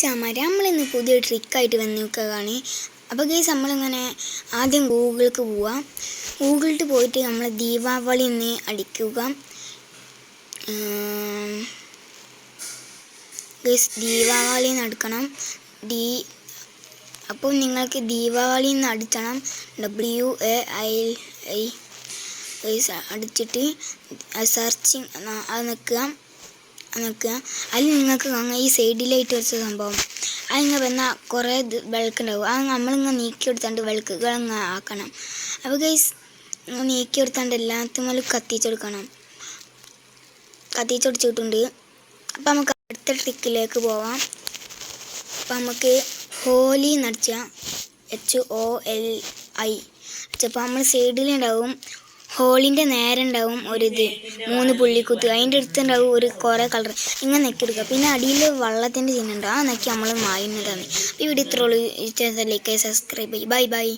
Guys നമ്മളിന്ന് പുതിയ ട്രിക്കായിട്ട് വന്ന് നിൽക്കുകയാണ്. അപ്പോൾ ഗൈസ് നമ്മളിങ്ങനെ ആദ്യം ഗൂഗിൾക്ക് പോവാം. ഗൂഗിളിൽ പോയിട്ട് നമ്മൾ ദീപാവലി എന്ന് അടിക്കുക. ഗൈസ് ദീപാവലി എന്ന് അടിക്കണം. അപ്പോൾ നിങ്ങൾക്ക് ദീപാവലി എന്ന് അടിക്കണം. WAIL ഗൈസ് അടിച്ചിട്ട് സെർച്ചിങ് അത് നിൽക്കുക. അതിൽ നിങ്ങൾക്ക് കാണാം ഈ സൈഡിലായിട്ട് വെച്ച സംഭവം. അതിങ്ങനെ വന്നാൽ കുറേ വിളക്ക് ഉണ്ടാവും. അത് നമ്മളിങ്ങനെ നീക്കിയെടുത്താണ്ട് വിളക്കുകളിങ്ങനെ ആക്കണം. അപ്പോൾ ഗൈസ് നീക്കിയെടുത്താണ്ട് എല്ലാത്തും കത്തിച്ചെടുക്കണം. കത്തിച്ചെടുത്തിട്ടുണ്ട്. അപ്പോൾ നമുക്ക് അടുത്ത ട്രിക്കിലേക്ക് പോവാം. അപ്പോൾ നമുക്ക് ഹോലി നടിച്ചാൽ HOLI അപ്പോൾ നമ്മൾ സൈഡിലുണ്ടാവും ഹോളിൻ്റെ നേരെ ഉണ്ടാവും ഒരിത് 3 പുള്ളിക്കുത്ത്. അതിൻ്റെ അടുത്തുണ്ടാവും ഒരു കുറേ കളർ. ഇങ്ങനെ നെക്കിയെടുക്കുക. പിന്നെ അടിയിൽ വെള്ളത്തിൻ്റെ ചിഹ്നം ഉണ്ടാവും. ആ നെക്കി നമ്മൾ മായുന്നതാണ്. ഈ വീഡിയോ ഇത്രയുള്ളൂ. ലൈക്ക് സബ്സ്ക്രൈബ് ചെയ്യും. ബൈ.